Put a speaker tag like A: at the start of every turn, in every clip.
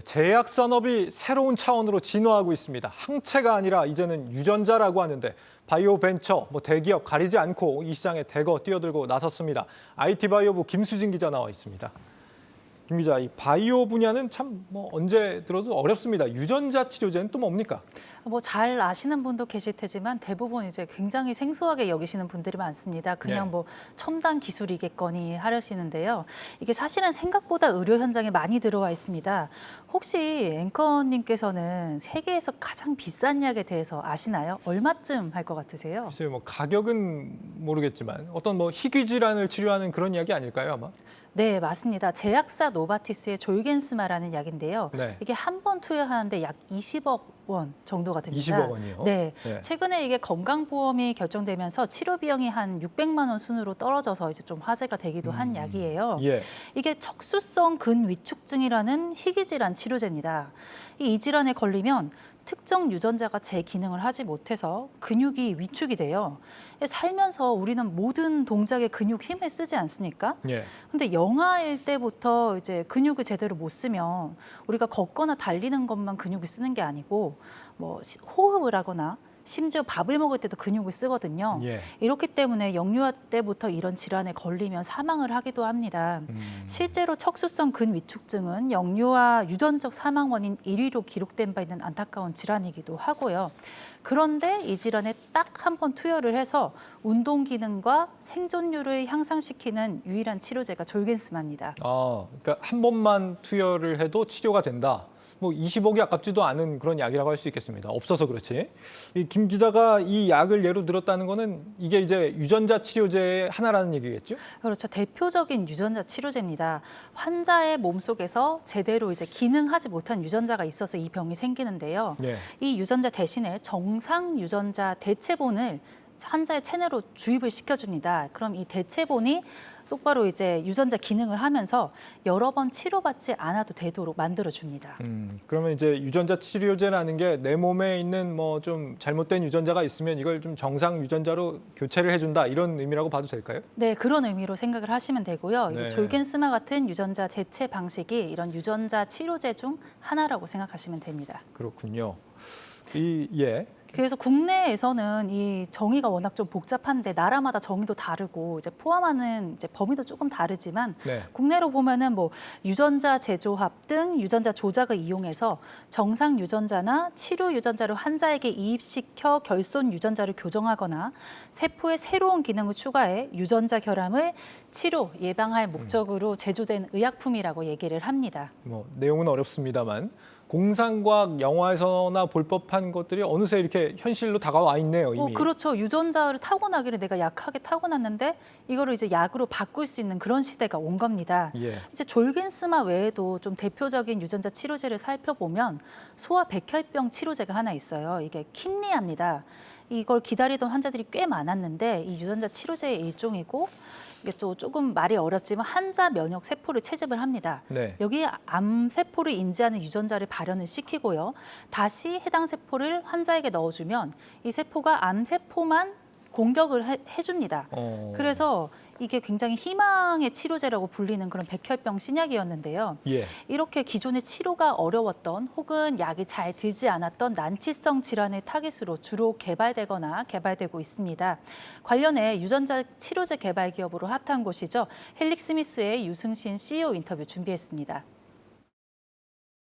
A: 제약 산업이 새로운 차원으로 진화하고 있습니다. 항체가 아니라 이제는 유전자라고 하는데 바이오 벤처, 대기업 가리지 않고 이 시장에 대거 뛰어들고 나섰습니다. IT 바이오부 김수진 기자 나와 있습니다. 김 기자, 이 바이오 분야는 참 언제 들어도 어렵습니다. 유전자 치료제는 또 뭡니까?
B: 잘 아시는 분도 계실 테지만 대부분 이제 굉장히 생소하게 여기시는 분들이 많습니다. 그냥 첨단 기술이겠거니 하시는데요. 이게 사실은 생각보다 의료 현장에 많이 들어와 있습니다. 혹시 앵커님께서는 세계에서 가장 비싼 약에 대해서 아시나요? 얼마쯤 할 것 같으세요?
A: 글쎄요, 가격은 모르겠지만 어떤 희귀 질환을 치료하는 그런 약이 아닐까요, 아마?
B: 네, 맞습니다. 제약사 노바티스의 졸겐스마라는 약인데요.
A: 네.
B: 이게 한 번 투여하는데 약 20억 원 정도가 됩니다.
A: 20억 원이요?
B: 네.
A: 네.
B: 최근에 이게 건강보험이 결정되면서 치료 비용이 한 600만 원 순으로 떨어져서 이제 좀 화제가 되기도 한 약이에요.
A: 예.
B: 이게 척수성 근위축증이라는 희귀질환 치료제입니다. 이 질환에 걸리면 특정 유전자가 제 기능을 하지 못해서 근육이 위축이 돼요. 살면서 우리는 모든 동작에 근육 힘을 쓰지 않습니까?
A: 예.
B: 근데 영아일 때부터 이제 근육을 제대로 못 쓰면 우리가 걷거나 달리는 것만 근육을 쓰는 게 아니고 호흡을 하거나 심지어 밥을 먹을 때도 근육을 쓰거든요.
A: 예.
B: 이렇기 때문에 영유아 때부터 이런 질환에 걸리면 사망을 하기도 합니다. 실제로 척수성 근위축증은 영유아 유전적 사망 원인 1위로 기록된 바 있는 안타까운 질환이기도 하고요. 그런데 이 질환에 딱 한 번 투여를 해서 운동 기능과 생존율을 향상시키는 유일한 치료제가 졸겐스마입니다.
A: 그러니까 한 번만 투여를 해도 치료가 된다. 20억이 아깝지도 않은 그런 약이라고 할 수 있겠습니다. 없어서 그렇지. 김 기자가 이 약을 예로 들었다는 거는 이게 이제 유전자 치료제의 하나라는 얘기겠죠?
B: 그렇죠. 대표적인 유전자 치료제입니다. 환자의 몸속에서 제대로 이제 기능하지 못한 유전자가 있어서 이 병이 생기는데요.
A: 네.
B: 이 유전자 대신에 정상 유전자 대체본을 환자의 체내로 주입을 시켜줍니다. 그럼 이 대체본이 똑바로 이제 유전자 기능을 하면서 여러 번 치료받지 않아도 되도록 만들어줍니다.
A: 그러면 이제 유전자 치료제라는 게 내 몸에 있는 좀 잘못된 유전자가 있으면 이걸 좀 정상 유전자로 교체를 해준다 이런 의미라고 봐도 될까요?
B: 네, 그런 의미로 생각을 하시면 되고요.
A: 네.
B: 이 졸겐스마 같은 유전자 대체 방식이 이런 유전자 치료제 중 하나라고 생각하시면 됩니다.
A: 그렇군요. 예.
B: 그래서 국내에서는 이 정의가 워낙 좀 복잡한데 나라마다 정의도 다르고 이제 포함하는 이제 범위도 조금 다르지만
A: 네.
B: 국내로 보면은 유전자 재조합 등 유전자 조작을 이용해서 정상 유전자나 치료 유전자를 환자에게 이입시켜 결손 유전자를 교정하거나 세포에 새로운 기능을 추가해 유전자 결함을 치료 예방할 목적으로 제조된 의약품이라고 얘기를 합니다.
A: 내용은 어렵습니다만 공상과학 영화에서나 볼 법한 것들이 어느새 이렇게 현실로 다가와 있네요, 이미.
B: 그렇죠. 유전자를 타고나기를 내가 약하게 타고났는데 이거를 이제 약으로 바꿀 수 있는 그런 시대가 온 겁니다.
A: 예.
B: 이제 졸겐스마 외에도 좀 대표적인 유전자 치료제를 살펴보면 소아 백혈병 치료제가 하나 있어요. 이게 킴리아입니다. 이걸 기다리던 환자들이 꽤 많았는데 이 유전자 치료제의 일종이고 이게 또 조금 말이 어렵지만 환자 면역 세포를 채집을 합니다.
A: 네.
B: 여기에 암 세포를 인지하는 유전자를 발현을 시키고요. 다시 해당 세포를 환자에게 넣어주면 이 세포가 암 세포만 공격을 해줍니다. 그래서 이게 굉장히 희망의 치료제라고 불리는 그런 백혈병 신약이었는데요.
A: 예.
B: 이렇게 기존의 치료가 어려웠던 혹은 약이 잘 들지 않았던 난치성 질환의 타깃으로 주로 개발되고 있습니다. 관련해 유전자 치료제 개발 기업으로 핫한 곳이죠. 헬릭스미스의 유승신 CEO 인터뷰 준비했습니다.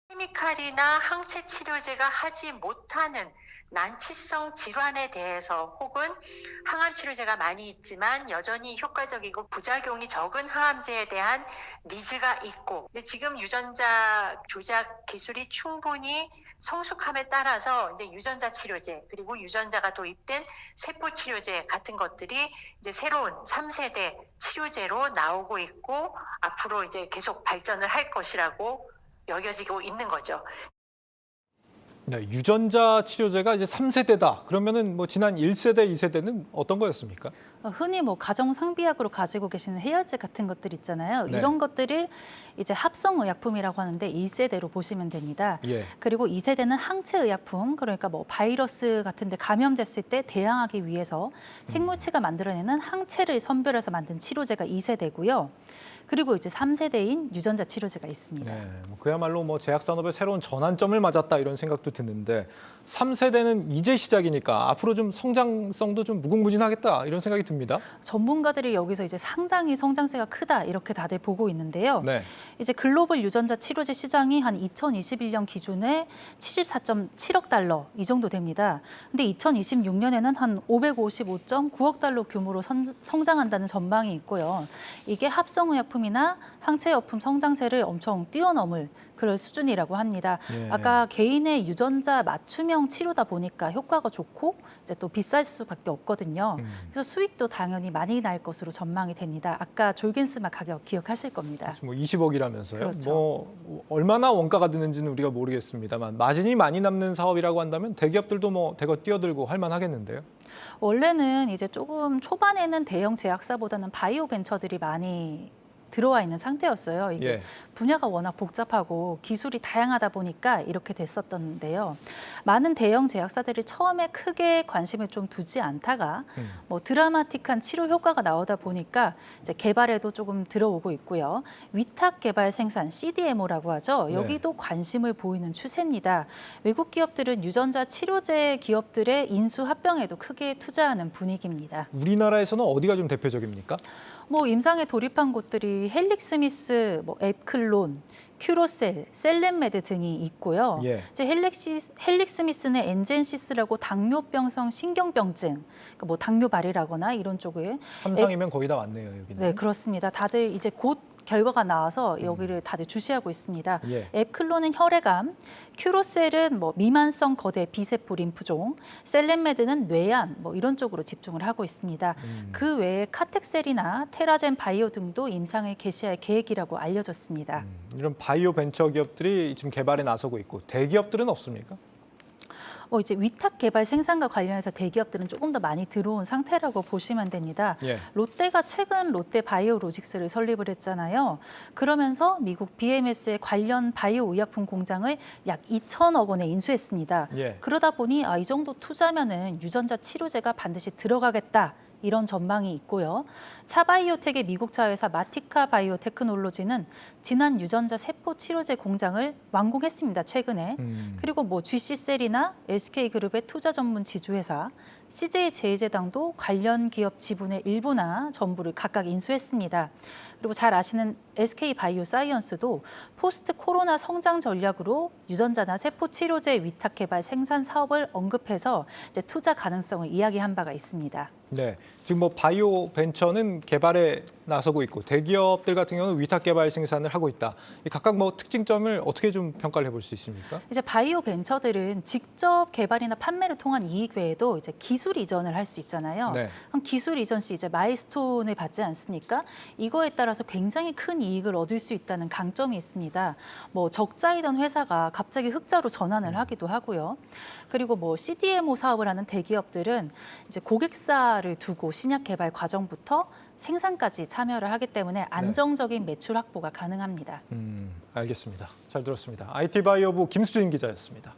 C: 케미칼이나 항체 치료제가 하지 못하는 난치성 질환에 대해서 혹은 항암 치료제가 많이 있지만 여전히 효과적이고 부작용이 적은 항암제에 대한 니즈가 있고, 근데 지금 유전자 조작 기술이 충분히 성숙함에 따라서 이제 유전자 치료제 그리고 유전자가 도입된 세포 치료제 같은 것들이 이제 새로운 3세대 치료제로 나오고 있고 앞으로 이제 계속 발전을 할 것이라고 여겨지고 있는 거죠.
A: 네, 유전자 치료제가 이제 3세대다. 그러면은 지난 1세대, 2세대는 어떤 거였습니까?
B: 흔히 뭐 가정 상비약으로 가지고 계시는 해열제 같은 것들 있잖아요.
A: 네.
B: 이런 것들을 이제 합성의약품이라고 하는데 1세대로 보시면 됩니다.
A: 예.
B: 그리고 2세대는 항체의약품, 그러니까 뭐 바이러스 같은 데 감염됐을 때 대항하기 위해서 생물체가 만들어내는 항체를 선별해서 만든 치료제가 2세대고요. 그리고 이제 3세대인 유전자 치료제가 있습니다.
A: 네, 뭐 그야말로 뭐 제약산업의 새로운 전환점을 맞았다 이런 생각도 드는데 3세대는 이제 시작이니까 앞으로 좀 성장성도 좀 무궁무진하겠다 이런 생각이 듭니다.
B: 전문가들이 여기서 이제 상당히 성장세가 크다 이렇게 다들 보고 있는데요.
A: 네.
B: 이제 글로벌 유전자 치료제 시장이 한 2021년 기준에 74.7억 달러 이 정도 됩니다. 근데 2026년에는 한 555.9억 달러 규모로 성장한다는 전망이 있고요. 이게 합성의약품이나 항체의약품 성장세를 엄청 뛰어넘을 그럴 수준이라고 합니다.
A: 예.
B: 아까 개인의 유전자 맞춤형 치료다 보니까 효과가 좋고 이제 또 비쌀 수밖에 없거든요. 그래서 수익도 당연히 많이 날 것으로 전망이 됩니다. 아까 졸긴스마 가격 기억하실 겁니다.
A: 뭐 20억이라면서요.
B: 그렇죠.
A: 뭐 얼마나 원가가 드는지는 우리가 모르겠습니다만 마진이 많이 남는 사업이라고 한다면 대기업들도 뭐 대거 뛰어들고 할 만하겠는데요.
B: 원래는 이제 조금 초반에는 대형 제약사보다는 바이오 벤처들이 많이 들어와 있는 상태였어요. 이게
A: 예.
B: 분야가 워낙 복잡하고 기술이 다양하다 보니까 이렇게 됐었던데요. 많은 대형 제약사들이 처음에 크게 관심을 좀 두지 않다가 뭐 드라마틱한 치료 효과가 나오다 보니까 이제 개발에도 조금 들어오고 있고요. 위탁 개발 생산 CDMO라고 하죠.
A: 네.
B: 여기도 관심을 보이는 추세입니다. 외국 기업들은 유전자 치료제 기업들의 인수 합병에도 크게 투자하는 분위기입니다.
A: 우리나라에서는 어디가 좀 대표적입니까?
B: 뭐 임상에 돌입한 곳들이 헬릭스미스, 뭐 앱클론, 큐로셀, 셀렌메드 등이 있고요.
A: 예.
B: 이제 헬릭스미스는 엔젠시스라고 당뇨병성 신경병증, 그러니까 뭐 당뇨발이라거나 이런 쪽을
A: 삼상이면 거의 다 왔네요, 여기는.
B: 네, 그렇습니다. 다들 이제 곧 결과가 나와서 여기를 다들 주시하고 있습니다.
A: 예.
B: 앱클론은 혈액암, 큐로셀은 뭐 미만성 거대 비세포 림프종, 셀렌메드는 뇌암 뭐 이런 쪽으로 집중을 하고 있습니다. 그 외에 카텍셀이나 테라젠 바이오 등도 임상을 개시할 계획이라고 알려졌습니다.
A: 이런 바이오 벤처 기업들이 지금 개발에 나서고 있고 대기업들은 없습니까?
B: 이제 위탁 개발 생산과 관련해서 대기업들은 조금 더 많이 들어온 상태라고 보시면 됩니다.
A: 예.
B: 롯데가 최근 롯데 바이오로직스를 설립을 했잖아요. 그러면서 미국 BMS의 관련 바이오 의약품 공장을 약 2천억 원에 인수했습니다.
A: 예.
B: 그러다 보니 이 정도 투자면은 유전자 치료제가 반드시 들어가겠다. 이런 전망이 있고요. 차바이오텍의 미국 자회사 마티카 바이오테크놀로지는 지난 유전자 세포 치료제 공장을 완공했습니다. 최근에. 그리고 뭐 GC셀이나 SK그룹의 투자 전문 지주회사, CJ제일제당도 관련 기업 지분의 일부나 전부를 각각 인수했습니다. 그리고 잘 아시는 SK바이오사이언스도 포스트 코로나 성장 전략으로 유전자나 세포 치료제 위탁 개발 생산 사업을 언급해서 이제 투자 가능성을 이야기한 바가 있습니다.
A: 네, 지금 뭐 바이오 벤처는 개발에 나서고 있고 대기업들 같은 경우는 위탁 개발 생산을 하고 있다. 이 각각 뭐 특징점을 어떻게 좀 평가를 해볼 수 있습니까?
B: 이제 바이오 벤처들은 직접 개발이나 판매를 통한 이익 외에도 이제 기술 이전을 할 수 있잖아요.
A: 네.
B: 그럼 기술 이전 시 이제 마일스톤을 받지 않습니까? 이거에 따라서 굉장히 큰 이익을 얻을 수 있다는 강점이 있습니다. 뭐 적자이던 회사가 갑자기 흑자로 전환을 하기도 하고요. 그리고 뭐 CDMO 사업을 하는 대기업들은 이제 고객사를 두고 신약 개발 과정부터 생산까지 참여를 하기 때문에 안정적인 매출 확보가 가능합니다.
A: 알겠습니다. 잘 들었습니다. IT바이오부 김수진 기자였습니다.